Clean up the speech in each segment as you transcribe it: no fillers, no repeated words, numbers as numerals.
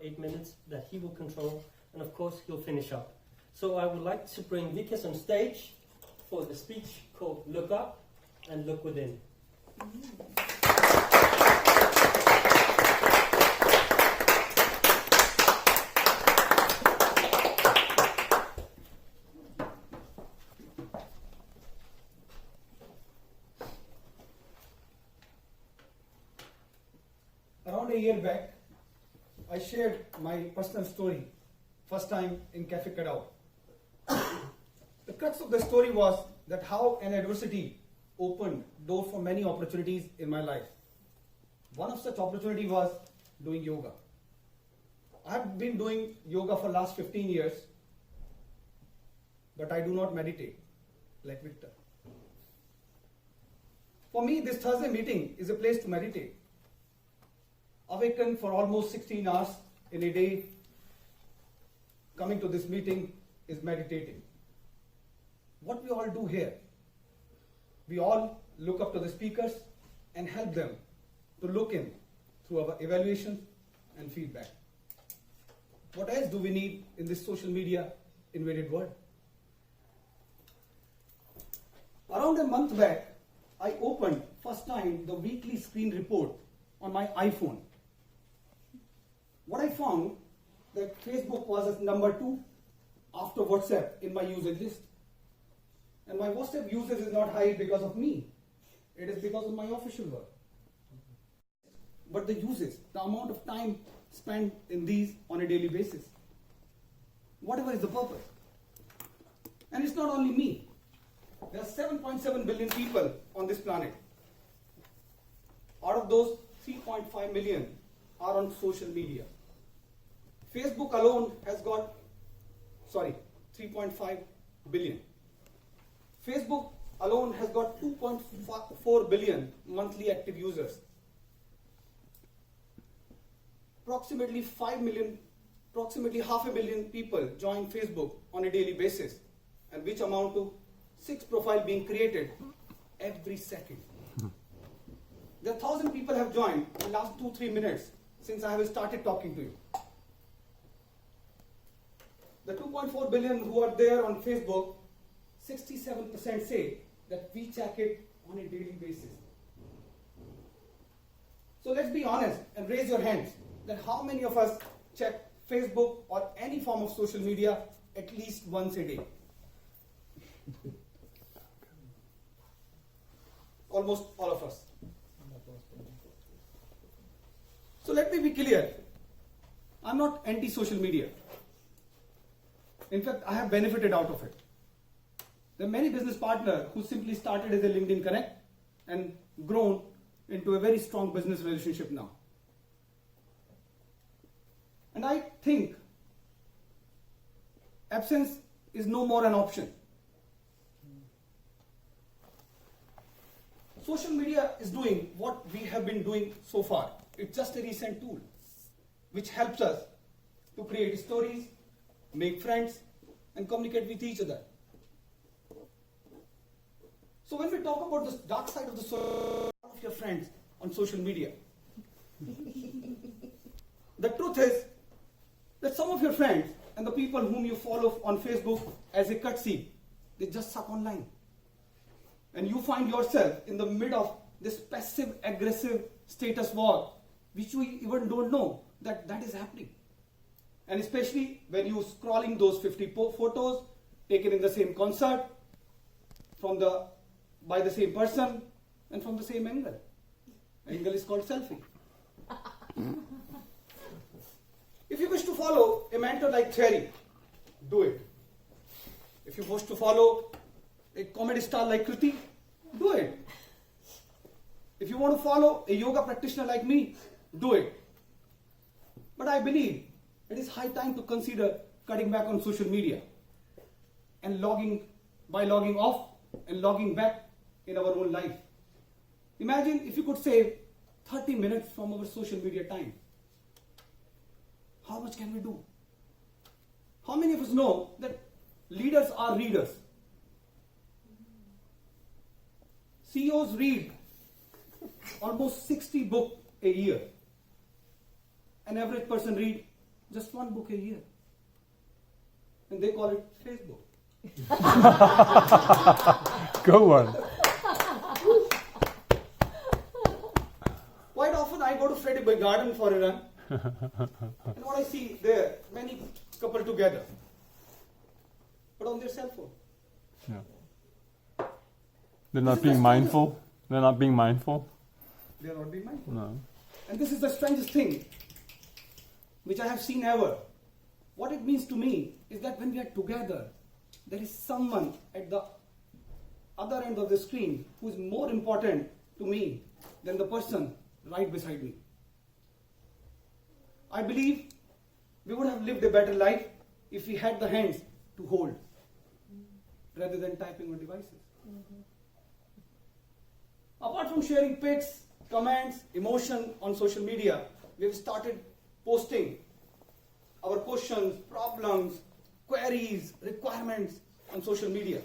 8 minutes that he will control, and of course he'll finish up. So I would like to bring Vikas on stage for the speech called Look Up and Look Within. Around a year back, I shared my personal story, first time in Cafe Kadao. The crux of the story was that how an adversity opened door for many opportunities in my life. One of such opportunity was doing yoga. I have been doing yoga for last 15 years, but I do not meditate like Victor. For me, this Thursday meeting is a place to meditate. Awaken for almost 16 hours in a day, coming to this meeting is meditating. What we all do here, we all look up to the speakers and help them to look in through our evaluations and feedback. What else do we need in this social media invaded world? Around a month back, I opened first time the weekly screen report on my iPhone. What I found that Facebook was at number 2 after WhatsApp in my usage list. And my WhatsApp usage is not high because of me. It is because of my official work. But the usage, the amount of time spent in these on a daily basis, whatever is the purpose. And it's not only me. There are 7.7 billion people on this planet. Out of those, 3.5 million are on social media. Facebook alone has got, 3.5 billion. Facebook alone has got 2.4 billion monthly active users. Approximately 500,000 people join Facebook on a daily basis, and which amount to 6 profiles being created every second. There are 1,000 people have joined in the last 2-3 minutes since I have started talking to you. The 2.4 billion who are there on Facebook, 67% say that we check it on a daily basis. So let's be honest and raise your hands that how many of us check Facebook or any form of social media at least once a day? Almost all of us. So let me be clear. I'm not anti-social media. In fact, I have benefited out of it. There are many business partners who simply started as a LinkedIn Connect and grown into a very strong business relationship now. And I think absence is no more an option. Social media is doing what we have been doing so far. It's just a recent tool which helps us to create stories, make friends, and communicate with each other. So when we talk about the dark side of the social, of your friends on social media, the truth is that some of your friends and the people whom you follow on Facebook as a cutscene, they just suck online. And you find yourself in the mid of this passive-aggressive status war, which you even don't know that is happening. And especially when you scrolling those 50 photos taken in the same concert, by the same person, and from the same angle. Angle is called selfie. If you wish to follow a mentor like Thierry, do it. If you wish to follow a comedy star like Kriti, do it. If you want to follow a yoga practitioner like me, do it. But I believe it is high time to consider cutting back on social media and logging off and logging back in our own life. Imagine if you could save 30 minutes from our social media time. How much can we do? How many of us know that leaders are readers? CEOs read almost 60 books a year. An average person reads Just one book a year. And they call it Facebook. Go on. Quite often I go to Fredriksberggarden for a run. And what I see there, many couple together. But on their cell phone. Yeah. They're not This is being the mindful. They're not being mindful. They are not being mindful. No. And this is the strangest thing which I have seen ever. What it means to me is that when we are together, there is someone at the other end of the screen who is more important to me than the person right beside me. I believe we would have lived a better life if we had the hands to hold rather than typing on devices. Apart from sharing pics, comments, emotion on social media, we have started posting our questions, problems, queries, requirements on social media.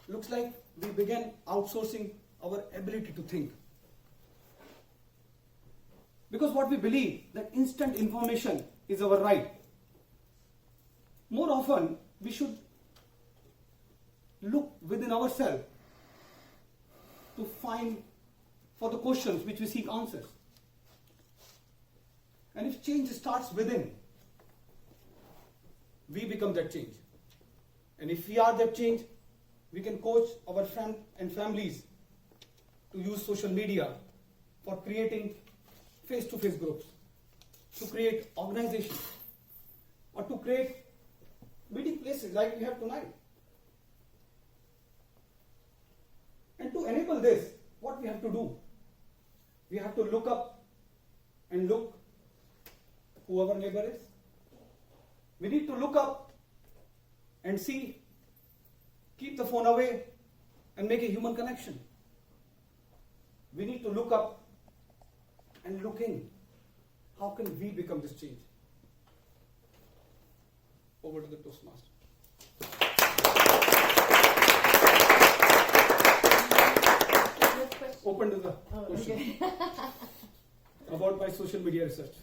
Looks like we began outsourcing our ability to think. Because what we believe, that instant information is our right. More often, we should look within ourselves to find for the questions which we seek answers. And if change starts within, we become that change. And if we are that change, we can coach our friends and families to use social media for creating face-to-face groups, to create organizations, or to create meeting places like we have tonight. And to enable this, what we have to do? We have to look up and look who our neighbor is. We need to look up and see, keep the phone away and make a human connection. We need to look up and look in. How can we become this change? Over to the Toastmaster. Open to the question. Okay. About my social media research.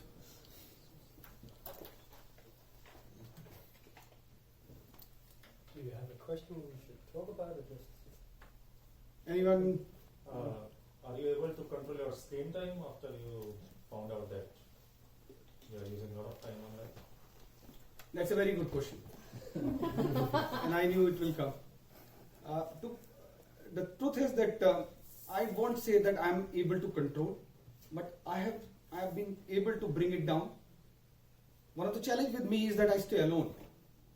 Do you have a question we should talk about it? Anyone? Are you able to control your screen time after you found out that you are using a lot of time on that? That's a very good question. And I knew it will come. The truth is that I won't say that I'm able to control, but I have been able to bring it down. One of the challenges with me is that I stay alone.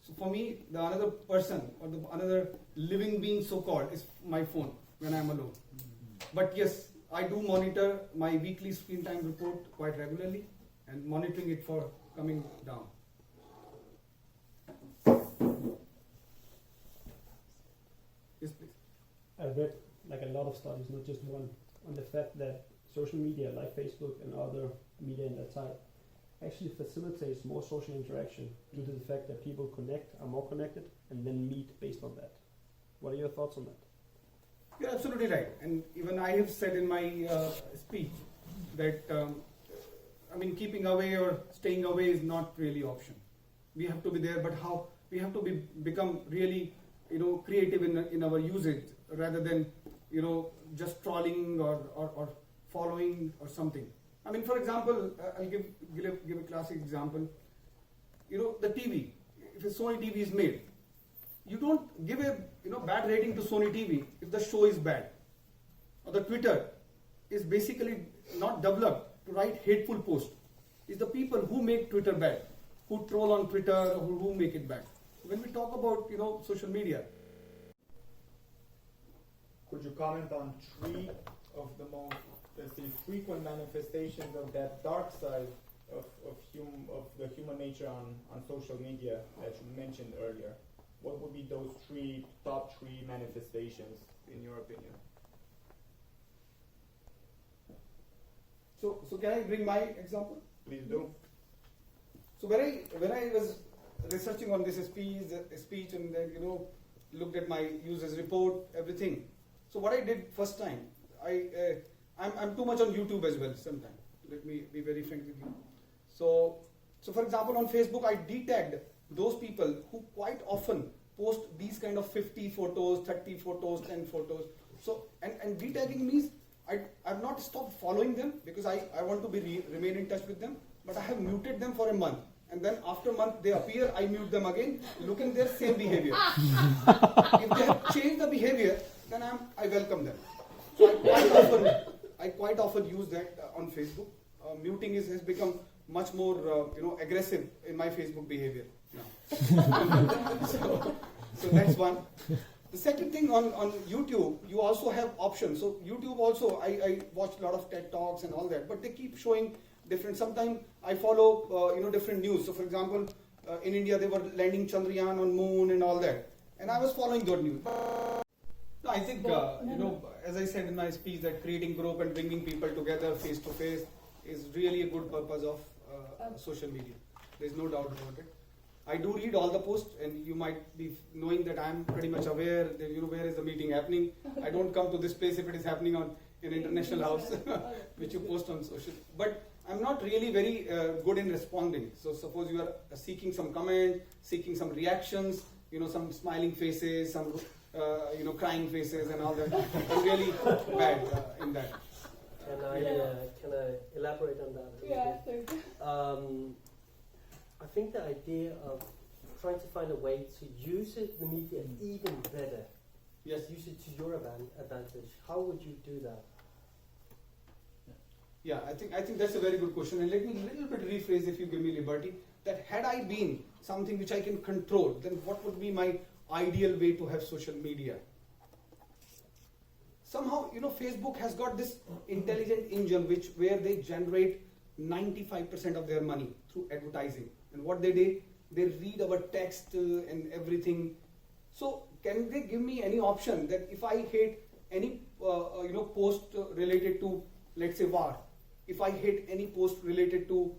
So for me, the another person or the another living being so-called is my phone when I'm alone. But yes, I do monitor my weekly screen time report quite regularly and monitoring it for coming down. Yes, please. I read like a lot of studies, not just one, on the fact that social media like Facebook and other media in that type actually facilitates more social interaction due to the fact that people are more connected and then meet based on that. What are your thoughts on that? You're absolutely right. And even I have said in my speech that, keeping away or staying away is not really option. We have to be there, but how? We have to become really, creative in our usage rather than, just trolling or following or something. For example, I'll give a classic example. The TV. If a Sony TV is made, you don't give a bad rating to Sony TV if the show is bad. Or the Twitter is basically not developed to write hateful posts. It's the people who make Twitter bad, who troll on Twitter, or who make it bad. When we talk about social media, could you comment on three of the most, let's say, frequent manifestations of that dark side of the human nature on social media that you mentioned earlier? What would be those top three manifestations in your opinion? so can I bring my example? Please do. So when I was researching on this speech and then looked at my users report, everything. So what I did first time, I'm too much on YouTube as well sometimes. Let me be very frank with you. So So for example, on Facebook, I detagged those people who quite often post these kind of 50 photos, 30 photos, 10 photos. So, and detagging means I've not stopped following them because I want to remain in touch with them, but I have muted them for a month. And then after a month they appear, I mute them again, looking their same behavior. If they have changed the behavior, then I welcome them. So I quite often use that on Facebook. Muting has become much more aggressive in my Facebook behavior now. so that's one. The second thing on YouTube, you also have options. So YouTube also, I watch a lot of TED Talks and all that, but they keep showing different. Sometimes I follow different news. So for example, in India they were landing Chandrayaan on moon and all that, and I was following that news. No, I think as I said in my speech, that creating group and bringing people together face to face is really a good purpose of social media. There's no doubt about it. I do read all the posts, and you might be knowing that I'm pretty much aware that where is the meeting happening. I don't come to this place if it is happening on an international house, which you post on social. But I'm not really very good in responding. So suppose you are seeking some comment, seeking some reactions, some smiling faces, some crying faces, and all that. I'm really bad in that. Can I elaborate on that? Yeah, thank I think the idea of trying to find a way to use the media even better. Yes. Use it to your advantage. How would you do that? Yeah, I think that's a very good question. And let me a little bit rephrase, if you give me liberty, that had I been something which I can control, then what would be my ideal way to have social media? Somehow, Facebook has got this intelligent engine where they generate 95% of their money through advertising. And what they do, they read our text and everything. So can they give me any option that if I hate any post related to, let's say, war, if I hate any post related to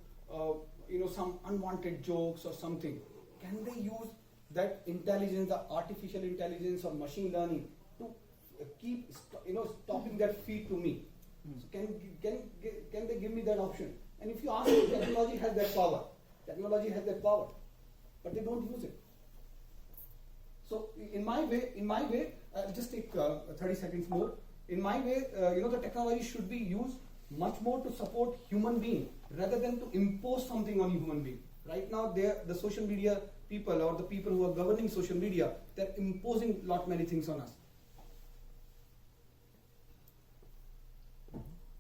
some unwanted jokes or something, can they use that intelligence, the artificial intelligence or machine learning, to keep stopping that feed to me? So can they give me that option? And if you ask me, technology has that power. Technology has that power, but they don't use it. So in my way, I'll just take 30 seconds more. In my way, the technology should be used much more to support human being rather than to impose something on human being. Right now, the social media people or the people who are governing social media, they're imposing many things on us.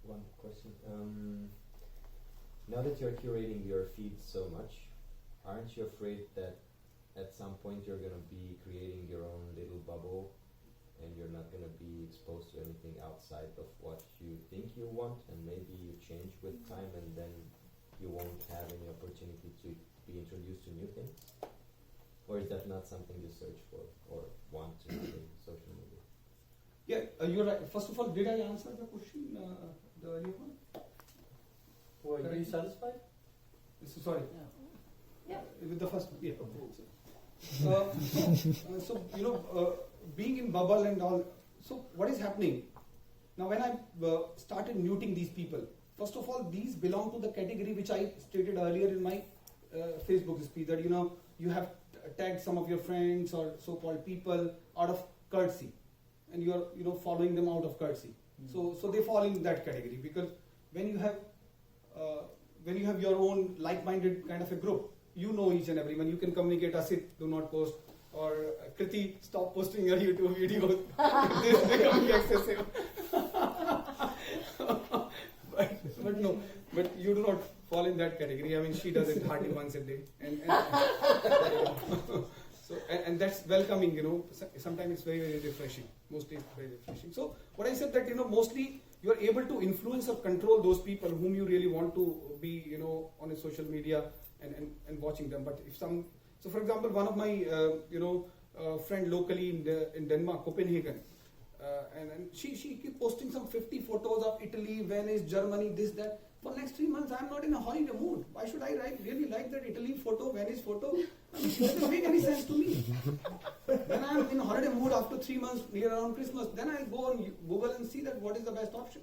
One question. Now that you're curating your feed so much, aren't you afraid that at some point you're going to be creating your own little bubble and you're not going to be exposed to anything outside of what you think you want, and maybe you change with time and then you won't have any opportunity to be introduced to new things? Or is that not something you search for or want to do in social media? Yeah, you're right. First of all, did I answer the question, the earlier one? Were you satisfied? So, sorry. Yeah. With the first one. Yeah. So being in bubble and all. So what is happening now? When I started muting these people, first of all, these belong to the category which I stated earlier in my Facebook speech, that you have tagged some of your friends or so-called people out of courtesy, and you are following them out of courtesy. So they fall in that category, because when you have your own like-minded kind of a group, you know each and everyone. You can communicate, Asit, do not post, or Kriti, stop posting your YouTube videos. This is becoming excessive. but you do not fall in that category. I mean, she does it hardly once a day, and that's welcoming. Sometimes it's very, very refreshing. Mostly it's very refreshing. So what I said, that mostly you are able to influence or control those people whom you really want to be, on a social media and watching them. But so for example, one of my friend locally in Denmark, Copenhagen, and she keeps posting some 50 photos of Italy, Venice, Germany, this, that. For next 3 months, I'm not in a holiday mood. Why should I really like that Italy photo, Venice photo? I mean, it doesn't make any sense to me. When I'm in a holiday mood after 3 months, near around Christmas, then I'll go on Google and see that what is the best option.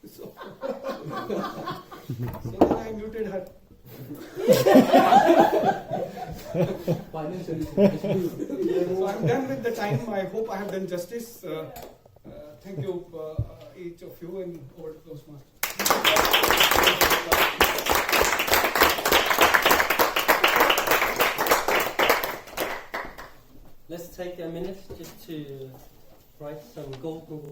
So then I muted her Financially, So I'm done with the time. I hope I have done justice. Thank you, each of you, and over to Toastmaster. let's take a minute just to write some golden